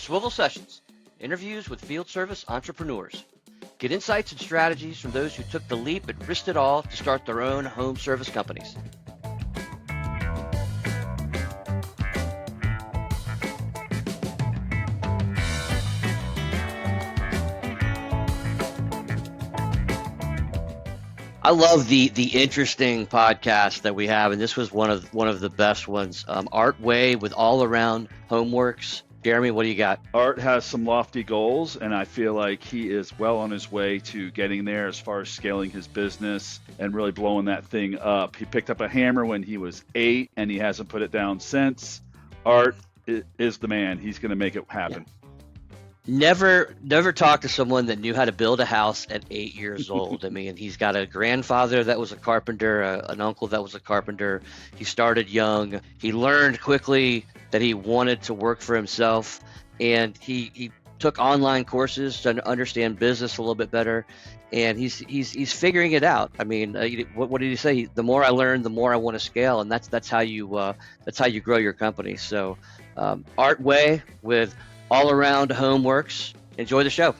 Swivl Sessions, interviews with field service entrepreneurs. Get insights and strategies from those who took the leap and risked it all to start their own home service companies. I love the interesting podcast that we have, and this was one of the best ones. Art Way with All Around Homeworks. Jeremy, what do you got? Art has some lofty goals, and I feel like he is well on his way to getting there as far as scaling his business and really blowing that thing up. He picked up a hammer when he was 8, and he hasn't put it down since. Art is the man. He's going to make it happen. Yeah. Never talked to someone that knew how to build a house at 8 years old. I mean, he's got a grandfather that was a carpenter, an uncle that was a carpenter. He started young. He learned quickly that he wanted to work for himself, and he took online courses to understand business a little bit better, and he's figuring it out. I mean, what did he say? The more I learn, the more I want to scale, and that's how you grow your company. So, Art Way with All Around Homeworks. Enjoy the show.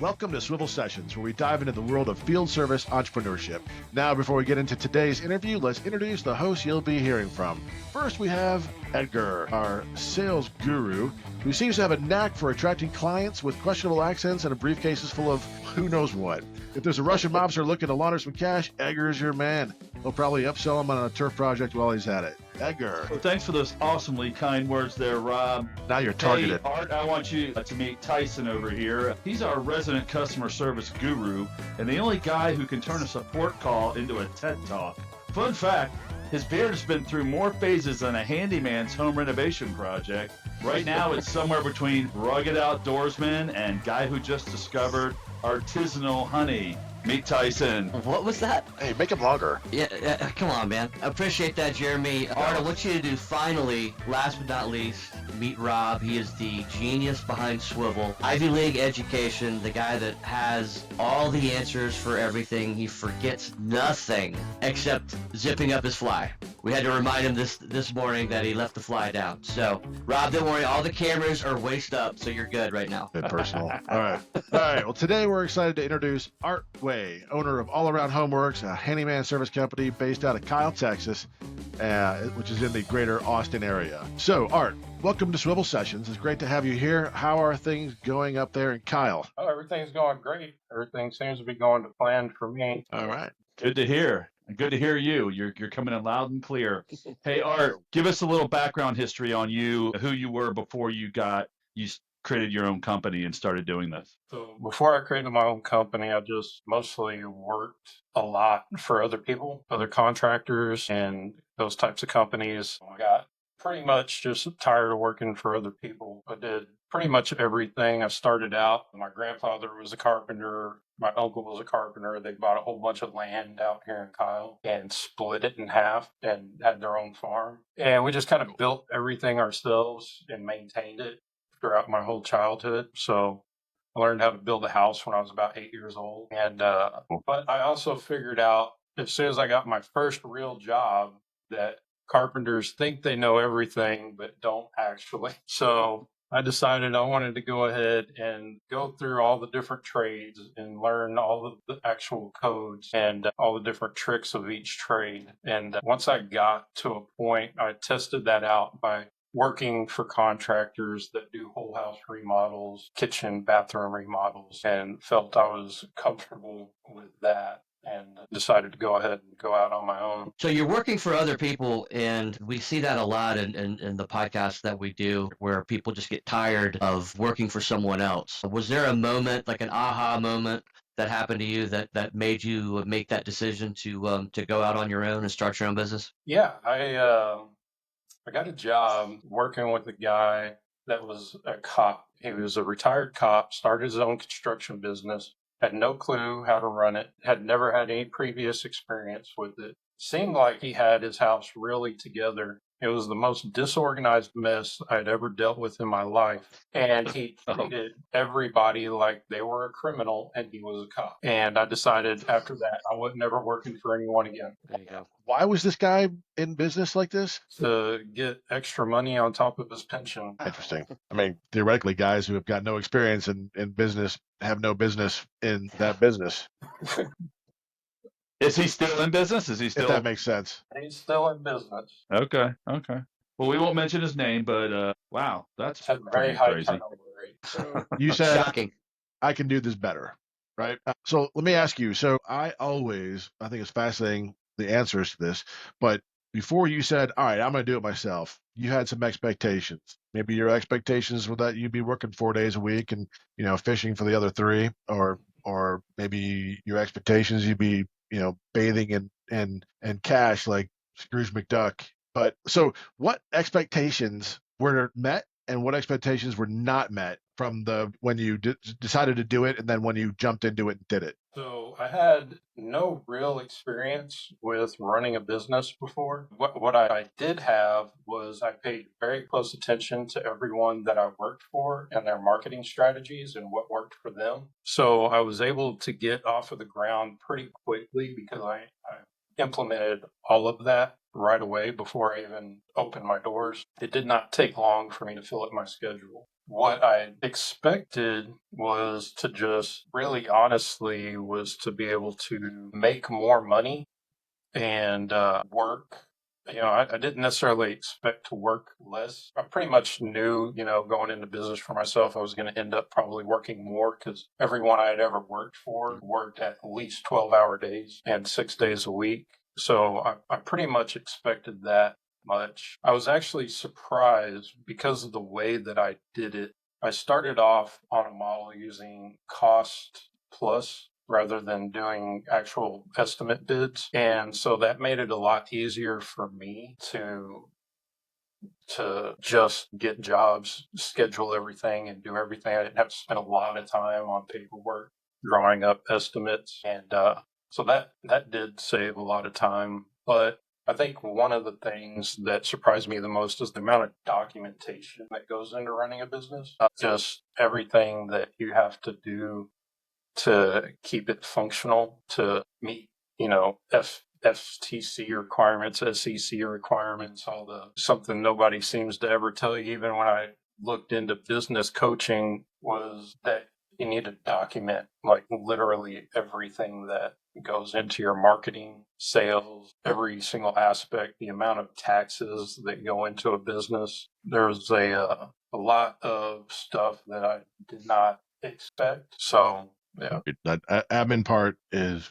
Welcome to Swivl Sessions, where we dive into the world of field service entrepreneurship. Now, before we get into today's interview, let's introduce the host you'll be hearing from. First, we have Edgar, our sales guru, who seems to have a knack for attracting clients with questionable accents and briefcases full of who knows what. If there's a Russian mobster looking to launder some cash, Edgar is your man. He'll probably upsell him on a turf project while he's at it. Edgar. Well, thanks for those awesomely kind words there, Rob. Now you're targeted. Hey, Art, I want you to meet Tyson over here. He's our resident customer service guru and the only guy who can turn a support call into a TED Talk. Fun fact, his beard has been through more phases than a handyman's home renovation project. Right now, it's somewhere between rugged outdoorsman and guy who just discovered artisanal honey. Meet Tyson. What was that? Hey, make him longer. Yeah, come on, man. I appreciate that, Jeremy. Art, I want you to do finally, last but not least, meet Rob. He is the genius behind Swivl. Ivy League education, the guy that has all the answers for everything. He forgets nothing except zipping up his fly. We had to remind him this morning that he left the fly down. So, Rob, don't worry. All the cameras are waist up, so you're good right now. Good personal. All right. Well, today we're excited to introduce Art Way, owner of All Around Homeworks, a handyman service company based out of Kyle, Texas, which is in the greater Austin area. So, Art, welcome to Swivl Sessions. It's great to have you here. How are things going up there in Kyle? Oh, everything's going great. Everything seems to be going to plan for me. All right. Good to hear. Good to hear you. You're coming in loud and clear. Hey, Art, give us a little background history on you, who you were before you created your own company and started doing this. So before I created my own company, I just mostly worked a lot for other people, other contractors and those types of companies. I got pretty much just tired of working for other people. I did pretty much everything. I started out, my grandfather was a carpenter. My uncle was a carpenter. They bought a whole bunch of land out here in Kyle and split it in half and had their own farm. And we just kind of built everything ourselves and maintained it throughout my whole childhood. So I learned how to build a house when I was about 8 years old. And but I also figured out as soon as I got my first real job that carpenters think they know everything, but don't actually. So I decided I wanted to go ahead and go through all the different trades and learn all of the actual codes and all the different tricks of each trade. And once I got to a point, I tested that out by working for contractors that do whole house remodels, kitchen, bathroom remodels, and felt I was comfortable with that. And decided to go ahead and go out on my own. So you're working for other people, and we see that a lot in the podcasts that we do where people just get tired of working for someone else. Was there a moment, like an aha moment, that happened to you that made you make that decision to go out on your own and start your own business? Yeah, I got a job working with a guy that was a cop. He was a retired cop, started his own construction business. Had no clue how to run it, had never had any previous experience with it. Seemed like he had his house really together It was the most disorganized mess I'd ever dealt with in my life. And he treated everybody like they were a criminal and he was a cop. And I decided after that I was never working for anyone again. There you go. Why was this guy in business like this? To get extra money on top of his pension. Interesting. I mean, theoretically, guys who have got no experience in business have no business in that business, Is he still in business? Is he if still? that makes sense. He's still in business. Okay. Well, we won't mention his name, but wow, that's It's a very pretty high crazy. turnover rate. So you said, Shocking. I can do this better, right? So let me ask you. So I think it's fascinating the answers to this, but before you said, all right, I'm going to do it myself, you had some expectations. Maybe your expectations were that you'd be working 4 days a week and, fishing for the other 3, or maybe your expectations you'd be, bathing in cash like Scrooge McDuck. But so what expectations were met and what expectations were not met from when you decided to do it and then when you jumped into it and did it? So I had no real experience with running a business before. What I did have was I paid very close attention to everyone that I worked for and their marketing strategies and what worked for them. So I was able to get off of the ground pretty quickly because I implemented all of that right away before I even opened my doors. It did not take long for me to fill up my schedule. What I expected was to just really honestly was to be able to make more money and work. I didn't necessarily expect to work less. I pretty much knew, going into business for myself, I was going to end up probably working more because everyone I had ever worked for worked at least 12-hour days and 6 days a week. So I pretty much expected that much. I was actually surprised because of the way that I did it. I started off on a model using cost plus rather than doing actual estimate bids. And so that made it a lot easier for me to just get jobs, schedule everything and do everything. I didn't have to spend a lot of time on paperwork, drawing up estimates. And so that did save a lot of time. But I think one of the things that surprised me the most is the amount of documentation that goes into running a business. Just everything that you have to do to keep it functional, to meet, FTC requirements, SEC requirements, something nobody seems to ever tell you, even when I looked into business coaching, was that you need to document like literally everything that goes into your marketing, sales, every single aspect, the amount of taxes that go into a business. There's a lot of stuff that I did not expect. So yeah. That admin part is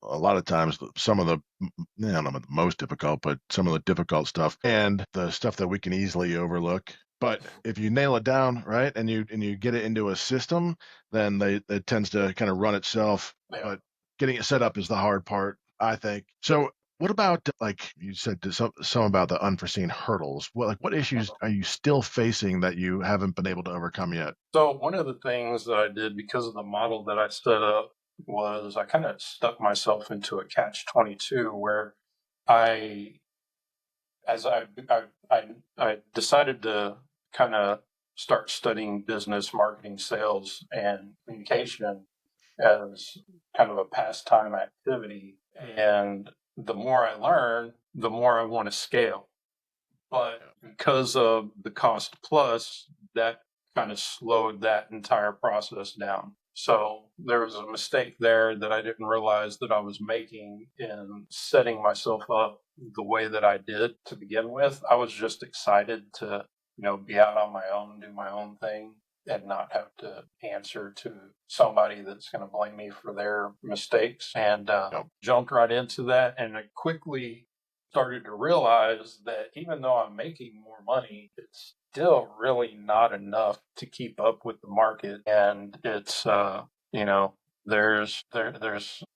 a lot of times some of the, I don't know, the most difficult, but some of the difficult stuff and the stuff that we can easily overlook. But if you nail it down, right, and you get it into a system, then it tends to kind of run itself. Yeah. But getting it set up is the hard part, I think. So what about, like you said, some about the unforeseen hurdles? What issues are you still facing that you haven't been able to overcome yet? So one of the things that I did because of the model that I set up was I kind of stuck myself into a catch-22 where I decided to kind of start studying business, marketing, sales, and communication as kind of a pastime activity. And the more I learn, the more I want to scale. But because of the cost plus, that kind of slowed that entire process down. So there was a mistake there that I didn't realize that I was making in setting myself up the way that I did to begin with. I was just excited to, be out on my own, do my own thing, and not have to answer to somebody that's going to blame me for their mistakes. And jumped right into that, and I quickly started to realize that even though I'm making more money, it's still really not enough to keep up with the market. And it's, there's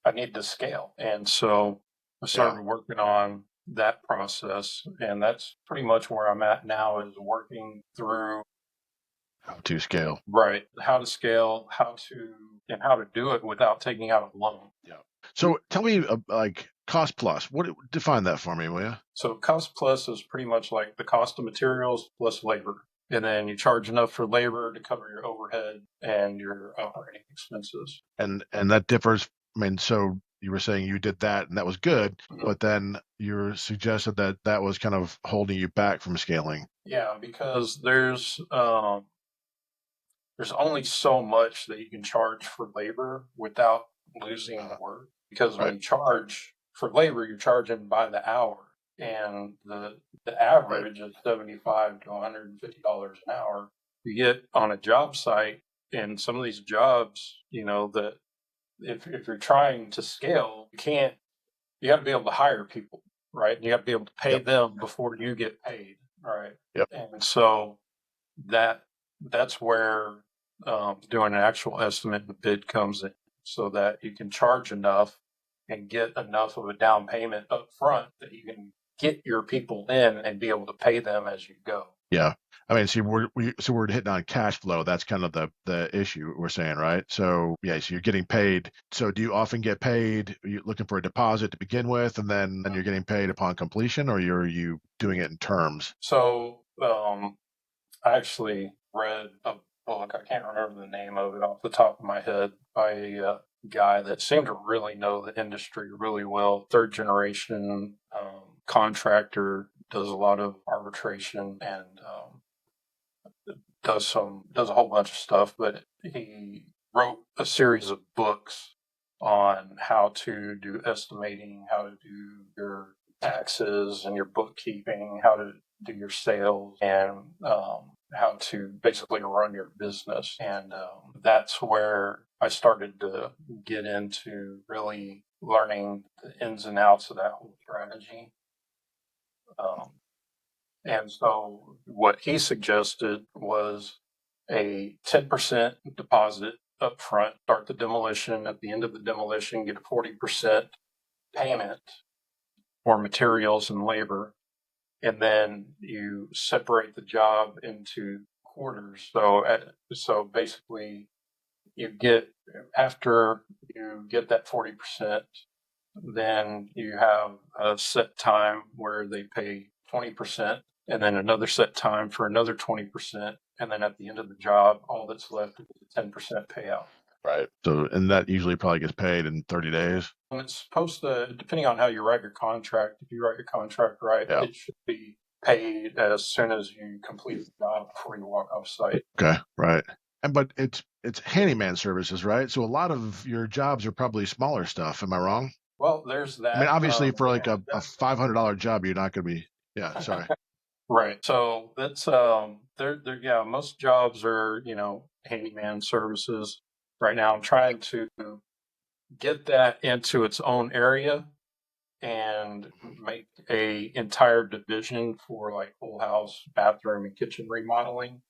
I need to scale. And so I started working on that process. And that's pretty much where I'm at now, is working through How to scale. right, how to scale, how to do it without taking out a loan. So tell me, cost plus. Define that for me, will you? So cost plus is pretty much like the cost of materials plus labor. And then you charge enough for labor to cover your overhead and your operating expenses. And that differs. I mean, so you were saying you did that and that was good, but then you suggested that that was kind of holding you back from scaling. Yeah, because there's only so much that you can charge for labor without losing work. Because when you charge for labor, you're charging by the hour, and the average is $75 to $150 an hour. You get on a job site, and some of these jobs, that if you're trying to scale, you got to be able to hire people, right? You got to be able to pay them before you get paid, right? Yep. And so that's where doing an actual estimate and bid comes in, so that you can charge enough and get enough of a down payment up front that you can get your people in and be able to pay them as you go. Yeah. I mean, see, we're hitting on cash flow. That's kind of the issue we're saying, right? So yeah, so you're getting paid. So do you often get paid? Are you looking for a deposit to begin with, and then you're getting paid upon completion, or are you doing it in terms? So I actually read a book. I can't remember the name of it off the top of my head, by a guy that seemed to really know the industry really well. Third generation contractor, does a lot of arbitration and does a whole bunch of stuff. But he wrote a series of books on how to do estimating, how to do your taxes and your bookkeeping, how to do your sales, and how to basically run your business. And that's where I started to get into really learning the ins and outs of that whole strategy. And so what he suggested was a 10% deposit up front, start the demolition. At the end of the demolition, get a 40% payment for materials and labor. And then you separate the job into quarters. So basically, after you get that 40%, then you have a set time where they pay 20%, and then another set time for another 20%. And then at the end of the job, all that's left is a 10% payout. Right. So, and that usually probably gets paid in 30 days. And it's supposed to, depending on how you write your contract, if you write your contract right, It should be paid as soon as you complete the job before you walk off site. Okay. Right. But it's handyman services, right? So a lot of your jobs are probably smaller stuff. Am I wrong? Well, there's that. I mean, obviously, for like a $500 job, you're not going to be. Yeah. Sorry. Right. So that's yeah, most jobs are, handyman services. Right now I'm trying to get that into its own area and make a entire division for like whole house, bathroom and kitchen remodeling.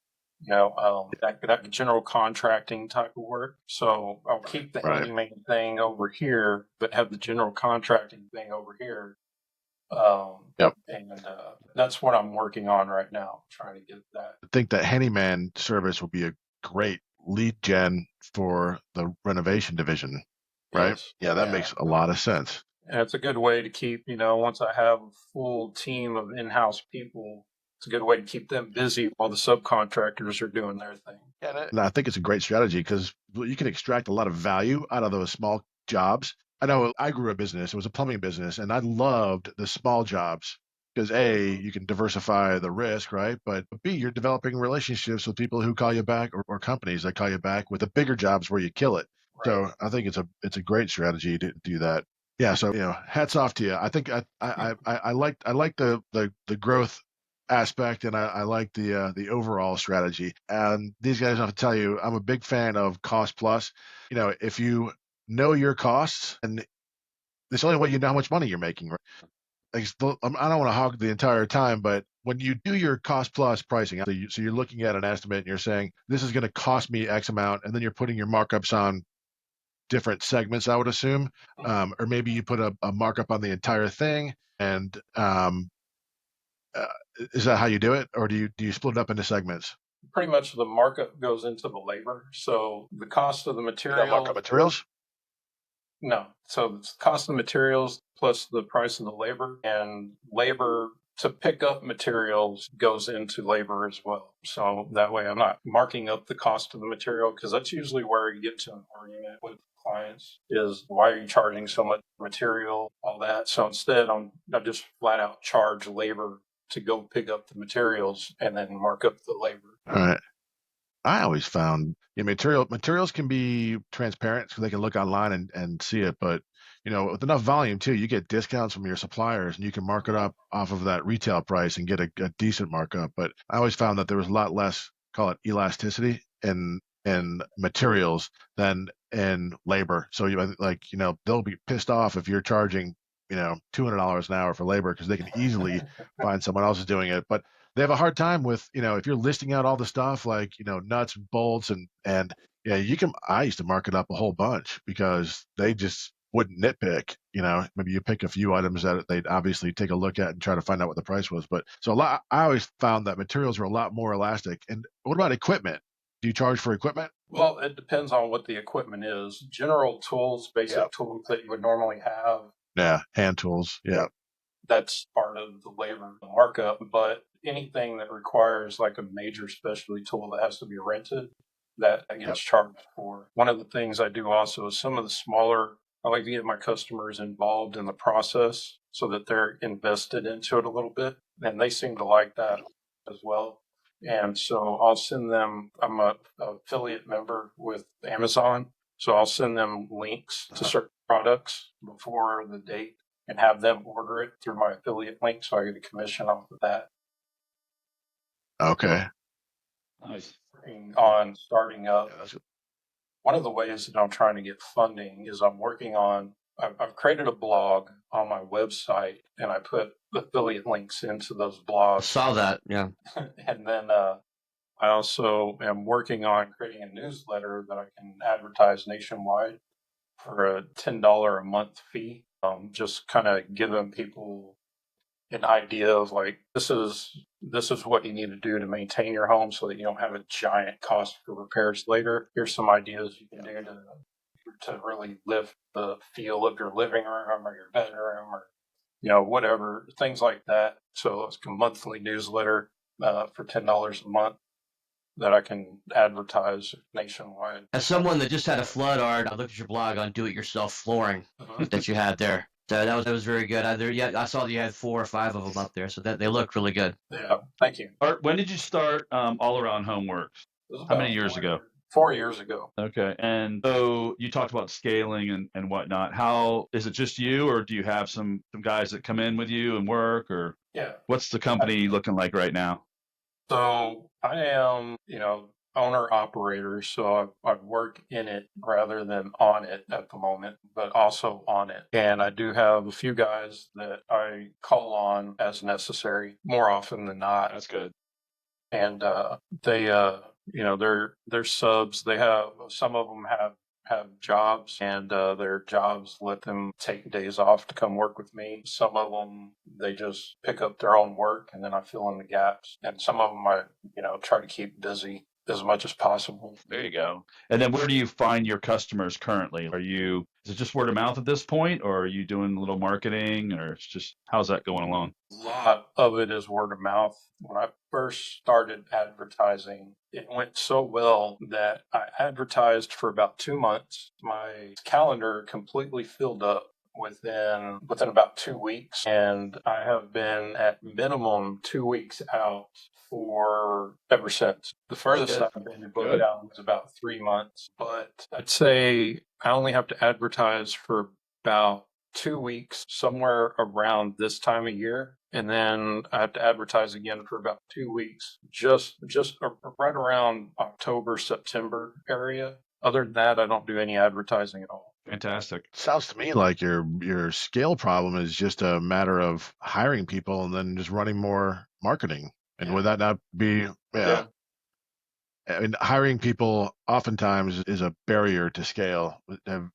That general contracting type of work. So I'll keep the handyman thing over here, but have the general contracting thing over here. And that's what I'm working on right now, trying to get that. I think that handyman service will be a great lead gen for the renovation division, right? Yes. Yeah, that makes a lot of sense. And it's a good way to keep, once I have a full team of in-house people, it's a good way to keep them busy while the subcontractors are doing their thing. And I think it's a great strategy because you can extract a lot of value out of those small jobs. I know I grew a business. It was a plumbing business, and I loved the small jobs because A, you can diversify the risk, right? But B, you're developing relationships with people who call you back or companies that call you back with the bigger jobs where you kill it. Right. So I think it's a great strategy to do that. Yeah. So, hats off to you. I think I like the growth aspect, and I like the overall strategy. And these guys, I have to tell you, I'm a big fan of cost plus. If you know your costs, and it's only way you know how much money you're making, right? Like, I don't want to hog the entire time, but when you do your cost plus pricing, so you're looking at an estimate and you're saying, this is going to cost me X amount, and then you're putting your markups on different segments, I would assume. Or maybe you put a markup on the entire thing. And is that how you do it? Or do you split it up into segments? Pretty much the markup goes into the labor. So the cost of the material. Markup materials? No. So it's the cost of materials plus the price of the labor, and labor to pick up materials goes into labor as well. So that way I'm not marking up the cost of the material, because that's usually where you get to an argument with clients is, why are you charging so much for material, all that. So instead I just flat out charge labor to go pick up the materials and then mark up the labor. All right. I always found materials can be transparent so they can look online and see it, but with enough volume too, you get discounts from your suppliers and you can mark it up off of that retail price and get a decent markup. But I always found that there was a lot less, call it elasticity in materials than in labor. So they'll be pissed off if you're charging $200 an hour for labor because they can easily find someone else is doing it. But they have a hard time with, if you're listing out all the stuff like, nuts, bolts, and I used to mark it up a whole bunch because they just wouldn't nitpick. Maybe you pick a few items that they'd obviously take a look at and try to find out what the price was. But I always found that materials were a lot more elastic. And what about equipment? Do you charge for equipment? Well, it depends on what the equipment is. General tools, basic tools that you would normally have. Yeah, hand tools. Yeah. That's part of the labor markup, but anything that requires like a major specialty tool that has to be rented, that gets charged for. One of the things I do also is some of the smaller, I like to get my customers involved in the process so that they're invested into it a little bit, and they seem to like that as well. And so I'll send them, I'm a affiliate member with Amazon, so I'll send them links to certain products before the date and have them order it through my affiliate link, so I get a commission off of that. Okay. Nice. On starting up, Yeah, one of the ways that I'm trying to get funding is I've created a blog on my website, and I put affiliate links into those blogs. I saw that, yeah. And then I also am working on creating a newsletter that I can advertise nationwide for a $10 a month fee. Just kind of giving people an idea of like, this is what you need to do to maintain your home so that you don't have a giant cost for repairs later. Here's some ideas you can do to really lift the feel of your living room or your bedroom or whatever, things like that. So it's a monthly newsletter for $10 a month that I can advertise nationwide. As someone that just had a flood, Art, I looked at your blog on do-it-yourself flooring that you had there. So that was very good. I saw that you had 4 or 5 of them up there, so that they look really good. Yeah, thank you. Art, when did you start All Around Homeworks? How many years ago? 4 years ago. Okay. And so you talked about scaling and whatnot. How is it just you, or do you have some guys that come in with you and work, or what's the company looking like right now? So I am, owner operator. So I work in it rather than on it at the moment, but also on it. And I do have a few guys that I call on as necessary more often than not. That's good. And they're subs. They have, some of them have jobs, and their jobs let them take days off to come work with me. Some of them, they just pick up their own work, and then I fill in the gaps. And some of them I try to keep busy as much as possible. There you go. And then where do you find your customers currently? Is it just word of mouth at this point, or are you doing a little marketing, or it's just, how's that going along? A lot of it is word of mouth. When I first started advertising, it went so well that I advertised for about 2 months. My calendar completely filled up within about 2 weeks, and I have been at minimum 2 weeks out for ever since. The furthest I've been booked out was about 3 months, but I'd say I only have to advertise for about 2 weeks, somewhere around this time of year, and then I have to advertise again for about 2 weeks, just right around October, September area. Other than that, I don't do any advertising at all. Fantastic. Sounds to me like your scale problem is just a matter of hiring people and then just running more marketing. And would that not be? Yeah. I mean, hiring people oftentimes is a barrier to scale. Have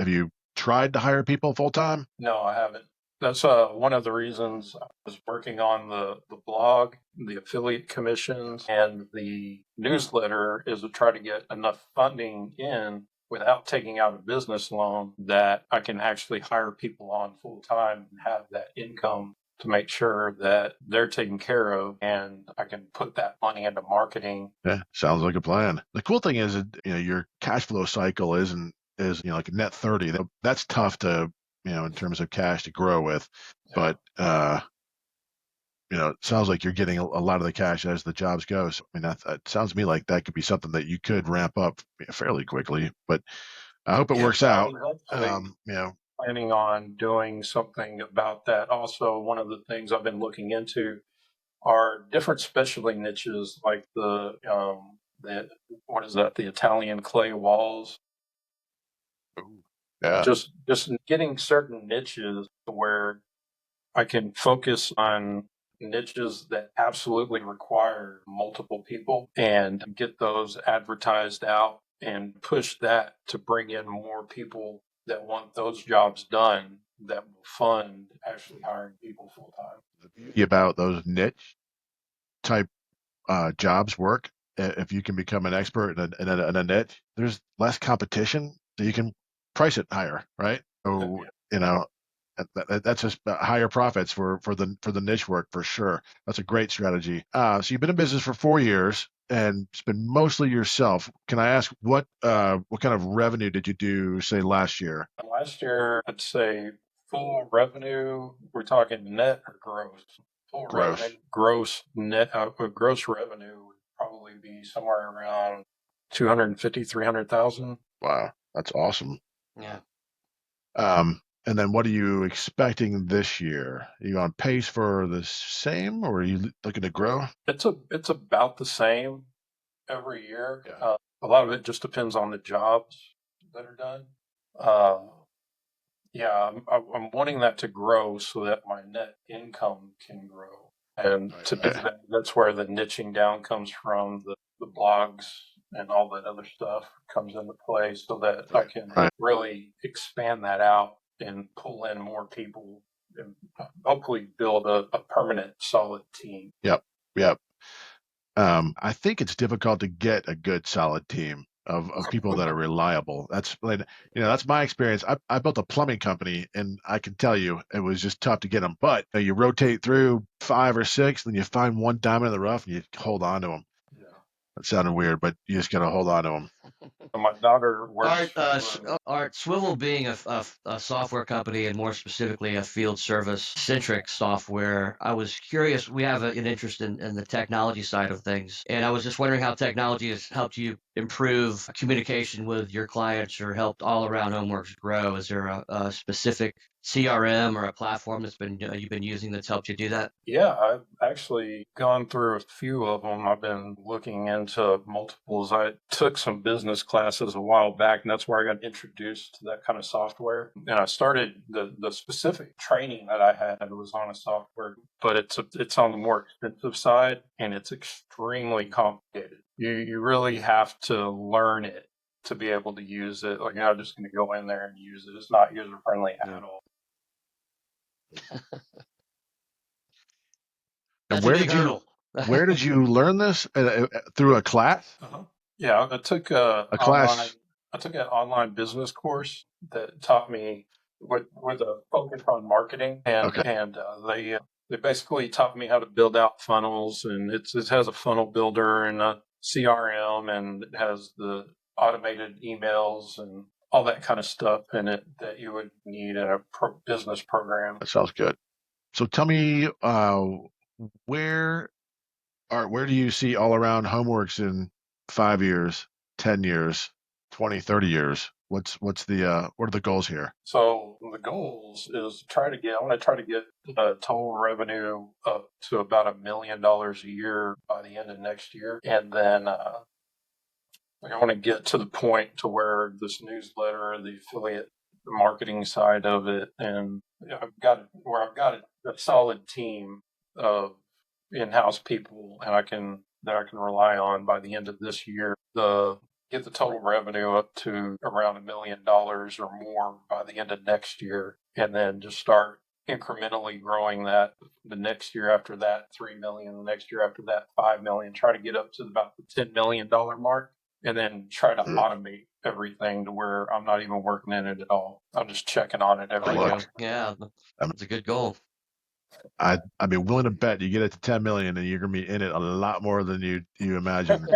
you tried to hire people full time? No, I haven't. That's one of the reasons I was working on the blog, the affiliate commissions, and the newsletter, is to try to get enough funding in without taking out a business loan, that I can actually hire people on full time and have that income to make sure that they're taken care of, and I can put that money into marketing. Yeah, sounds like a plan. The cool thing is that, your cash flow cycle is like a net 30. That's tough to, in terms of cash to grow with. But it sounds like you're getting a lot of the cash as the jobs go. So, I mean, that sounds to me like that could be something that you could ramp up fairly quickly. But I hope it works out. Planning on doing something about that. Also, one of the things I've been looking into are different specialty niches, like the what is that? The Italian clay walls. Yeah. Just getting certain niches where I can focus on niches that absolutely require multiple people and get those advertised out and push that to bring in more people that want those jobs done, that will fund actually hiring people full time. The beauty about those niche type jobs work, if you can become an expert in a niche, there's less competition, so you can price it higher, right? So that's just higher profits for the niche work for sure. That's a great strategy. So you've been in business for 4 years and it's been mostly yourself. Can I ask what kind of revenue did you do, say, last year? Last year, I'd say full revenue. We're talking net or gross? Full Gross. revenue, gross net, gross revenue would probably be somewhere around 250, 300,000. Wow, that's awesome. Yeah. And then what are you expecting this year? Are you on pace for the same, or are you looking to grow? It's about the same every year. Yeah. A lot of it just depends on the jobs that are done. I'm wanting that to grow so that my net income can grow. And to do that, that's where the niching down comes from. The blogs and all that other stuff comes into play, so that I can really expand that out and pull in more people and hopefully build a permanent, solid team. Yep. I think it's difficult to get a good, solid team of people that are reliable. That's that's my experience. I built a plumbing company, and I can tell you it was just tough to get them. But you rotate through 5 or 6, then you find one diamond in the rough, and you hold on to them. Yeah. That sounded weird, but you just gotta hold on to them. My daughter works. Art, Swivl being a software company, and more specifically a field service centric software, I was curious. We have an interest in the technology side of things, and I was just wondering how technology has helped you improve communication with your clients or helped all around Homeworks grow. Is there a specific CRM or a platform that's been you've been using that's helped you do that? Yeah, I've actually gone through a few of them. I've been looking into multiples. I took some business classes a while back, and that's where I got introduced to that kind of software. And I started the specific training that I had was on a software, but it's on the more expensive side, and it's extremely complicated. You really have to learn it to be able to use it. Like, you're not just going to go in there and use it. It's not user friendly at all. That's Where a big did hurdle. where did you learn this? Through a class? Yeah, I took A class. I took an online business course that taught me with a focus on marketing, and they basically taught me how to build out funnels, and it has a funnel builder and a CRM, and it has the automated emails and all that kind of stuff in it that you would need in a business program. That sounds good. So tell me, where where do you see all around Homeworks in 5 years, 10 years, 20, 30 years? What are the goals here? So the goals is I want to try to get total revenue up to about $1 million a year by the end of next year. And then I want to get to the point to where this newsletter, the affiliate marketing side of it, and I've got a solid team of in-house people, and I can rely on by the end of this year. Get the total revenue up to around $1 million or more by the end of next year, and then just start incrementally growing that. The next year after that, 3 million. The next year after that, 5 million. Try to get up to about the $10 million mark, and then try to automate everything to where I'm not even working in it at all. I'm just checking on it every There you day. go. Yeah, that's a good goal. I'd be willing to bet you get it to 10 million and you're gonna be in it a lot more than you imagine.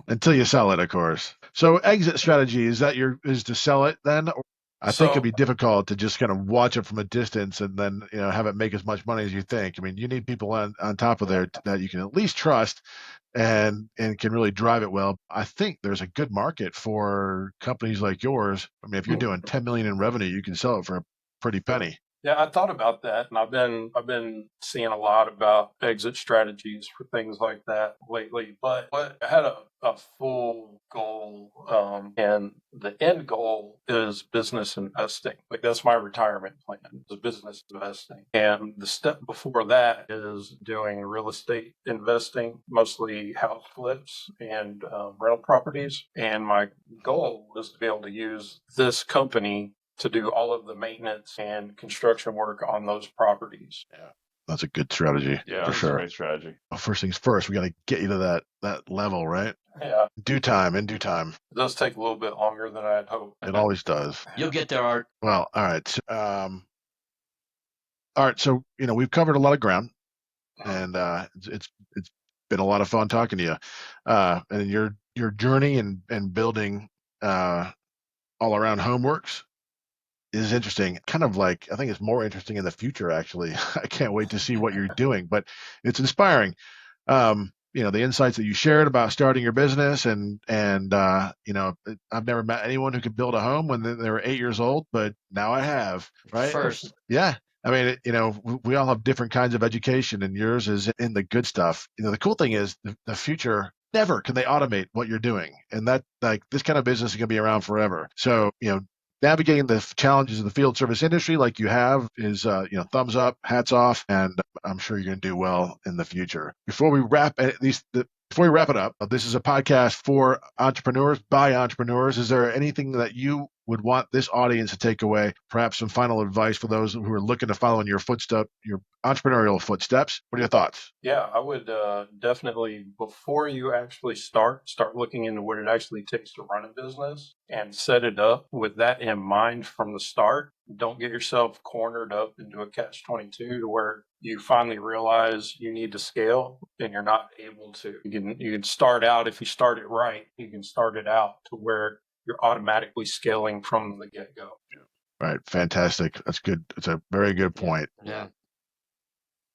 Until you sell it, of course. So exit strategy, is to sell it then? I think it'd be difficult to just kind of watch it from a distance and then, have it make as much money as you think. I mean, you need people on top of there that you can at least trust and can really drive it well. I think there's a good market for companies like yours. I mean, if you're doing 10 million in revenue, you can sell it for a pretty penny. Yeah, I thought about that, and I've been seeing a lot about exit strategies for things like that lately. But I had a full goal, and the end goal is business investing. Like that's my retirement plan, is business investing. And the step before that is doing real estate investing, mostly house flips and rental properties. And my goal is to be able to use this company to do all of the maintenance and construction work on those properties. Yeah, that's a good strategy. Yeah, for that's sure. a great strategy. Well, first things first, we got to get you to that level, right? Yeah. In due time. It does take a little bit longer than I'd hoped. It always does. You'll get there, Art. Well, all right. So, we've covered a lot of ground, and it's been a lot of fun talking to you. And your journey and building all around homeworks is interesting. Kind of like, I think it's more interesting in the future, actually. I can't wait to see what you're doing, but it's inspiring. The insights that you shared about starting your business and I've never met anyone who could build a home when they were 8 years old, but now I have, right? First. Yeah. I mean, we all have different kinds of education, and yours is in the good stuff. The cool thing is the future, never can they automate what you're doing. And that, like, this kind of business is going to be around forever. So, navigating the challenges of the field service industry like you have is, thumbs up, hats off, and I'm sure you're going to do well in the future. Before we wrap it up, this is a podcast for entrepreneurs by entrepreneurs. Is there anything that you would want this audience to take away? Perhaps some final advice for those who are looking to follow in your entrepreneurial footsteps. What are your thoughts? Yeah, I would definitely, before you actually start looking into what it actually takes to run a business and set it up with that in mind from the start. Don't get yourself cornered up into a catch-22 to where you finally realize you need to scale and you're not able to. You can start out, if you start it right, you can start it out to where you're automatically scaling from the get-go. Right. Fantastic. That's good. It's a very good point. Yeah.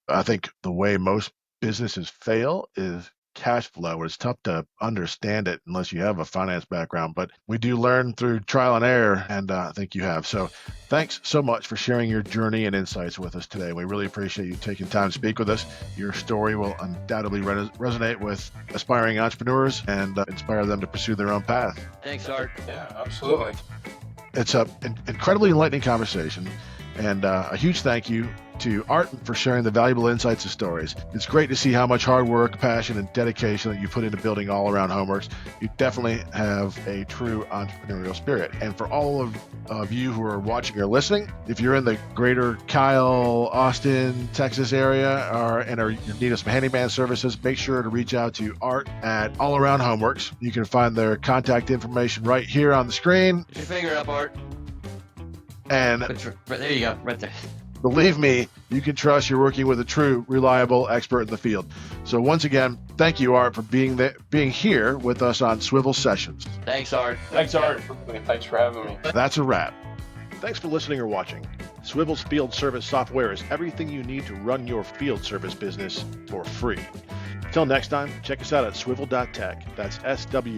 I think the way most businesses fail is cash flow. It's tough to understand it unless you have a finance background, but we do learn through trial and error, and I think you have. So thanks so much for sharing your journey and insights with us today. We really appreciate you taking time to speak with us. Your story will undoubtedly resonate with aspiring entrepreneurs and inspire them to pursue their own path. Thanks, Art. Yeah, absolutely. It's an incredibly enlightening conversation, and a huge thank you to Art for sharing the valuable insights and stories. It's great to see how much hard work, passion, and dedication that you put into building all around homeworks. You definitely have a true entrepreneurial spirit. And for all of you who are watching or listening, if you're in the greater Kyle, Austin, Texas area, and are in need of some handyman services, make sure to reach out to Art at All Around Homeworks. You can find their contact information right here on the screen. Put your finger up, Art. And there you go, right there. Believe me, you can trust you're working with a true, reliable expert in the field. So once again, thank you, Art, for being here with us on Swivl Sessions. Thanks, Art. Thanks, Art. Thanks for having me. That's a wrap. Thanks for listening or watching. Swivl's field service software is everything you need to run your field service business for free. Until next time, check us out at swivl.tech. That's SWIVL.tech.